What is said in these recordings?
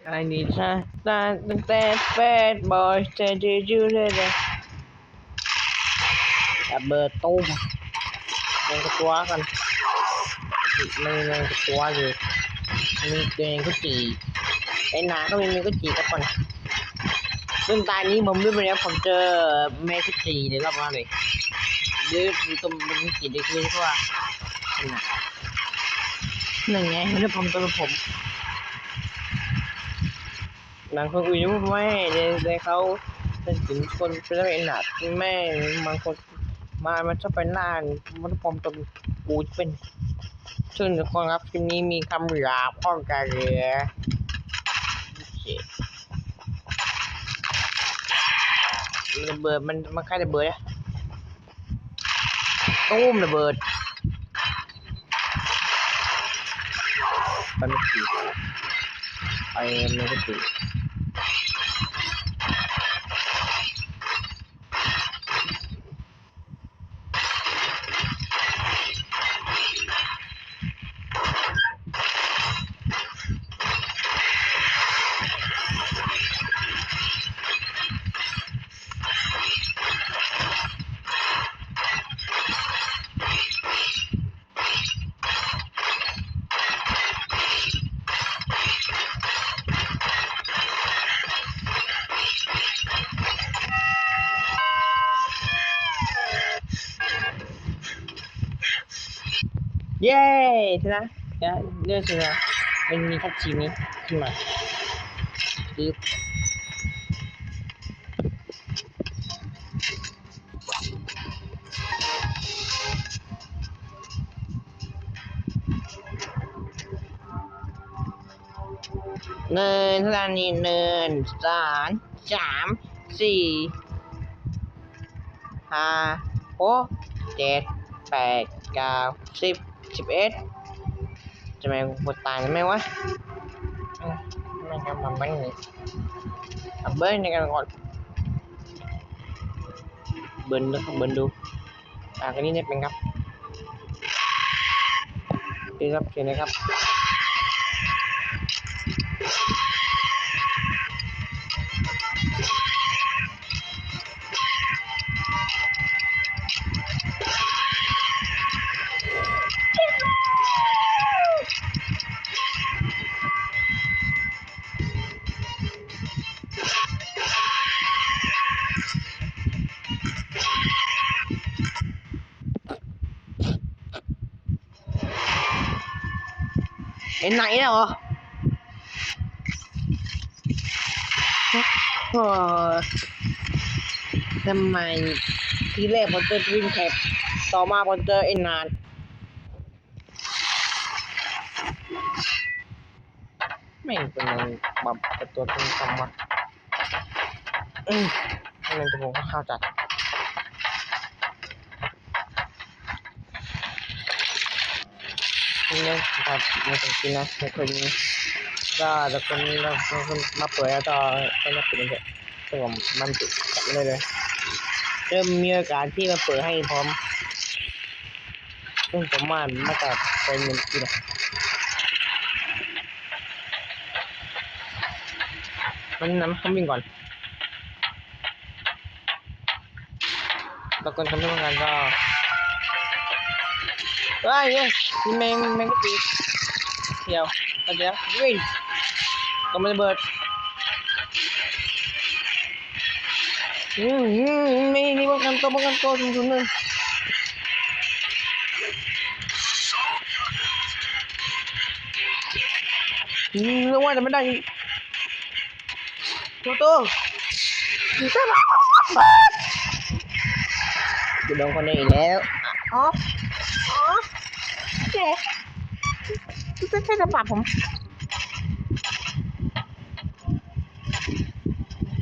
I need to start that bad boy say did youเลยระเบิดตุ้มมันกระตัวกันมันกระตัวอยู่มีเกงก็จีไอ้นาก็มีก็จีกับคนซึ่งตอนนี้ผมไม่ไปแล้วผมเจอแม่ก็จีเลยรอบมาเลยเดี๋ยวตัวมันจีได้คือว่าหนึ่งไงไม่ได้ผมตัวผมบางคนคุยยุ่งไม่เลยเขาเป็นถึงคนเป็นอะไรหนักแม่บางคนมันชอบไปหน้ามันปลอมตัวกูเป็นซึ่งทุกคนครับคลิปนี้มีคำหยาบข้องกันเลยระเบิดมันใครระเบิดอะตุ้มระเบิดมันไม่ตีไอ้มันก็ตีเย้ชนะเลือกชนะมันมีทัชชีนี้ขึ้นมาปึ๊บเนินเท่านี้เนิน3 3 4 5 6 7 8 9 10 11จะไม่ปวดตายไหมวะไม่ครับมันไม่เลยเบิ้ลในการก่อนเบิ้ลนะครับเบิ้ลดูกันนี้เนี่ยเป็นครับดีครับเขียนนะครับเห็นไหนเนี่ยเหรอทำไมทีแรกผมเจอวิ่งแคปต่อมาผมเจอไอ้นานไม่เป็นแบบตัวเป็นคำว่ามันจะผมข้าวจัดนี่นะครับไม่ต้องกินนะไม่เคยมีก็แต่คนนี้เราคนมาเปิดแล้วก็ไม่ได้ปิดเลยแต่ผมมันติดจับเลยเริ่มมีโอกาสที่มาเปิดให้พร้อมซึ่งผมว่าน่าจะเป็นเงินกินนะมันน้ำเขาวิ่งก่อนตะโกนทำให้งานก็เฮ้ยนี่แมงก็ตีเที่ยววิ่งก็ไม่เบิดนี่ป้องกันตัวจุนเลยเรื่องว่าจะไม่ได้ตัวจะโดนคนนี้อีกแล้วอ๋อเจ๊จะใช่จะปรับผม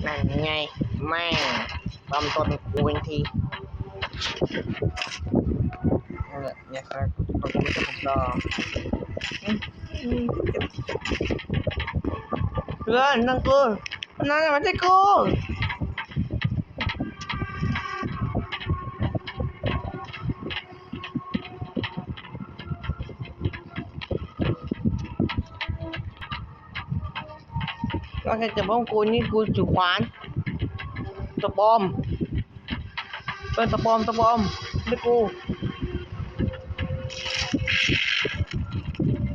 นั่นไงแม่ตามต้นกูเป็นทีนั่นแหละเนี่ยครับตัวกูไม่จะผมรอเพื่อนนั่งกูนั่นมันจะกู ก็แค่จะบ้องกูนี่กูจุขวานตะปอมเป็นตะปอมไม่กู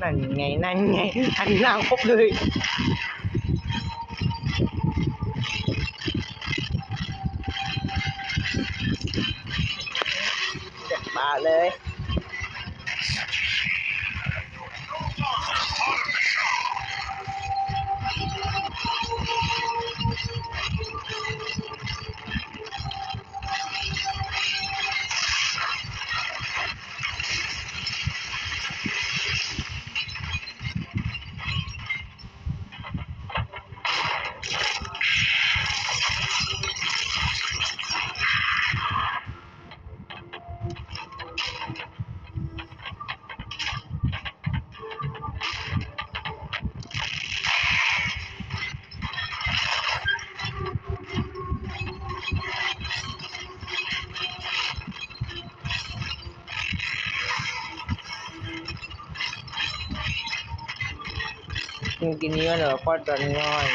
นั่นไงหันหน้าครบเลยเด็ดบาเลยกินเนื้อเหรอก็จะง่อย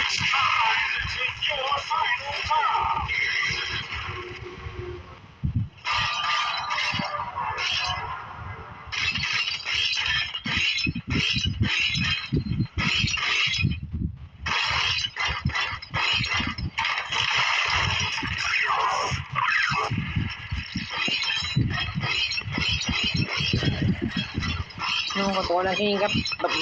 น้องก็ตัวนั้นที่นี่ครับแบบ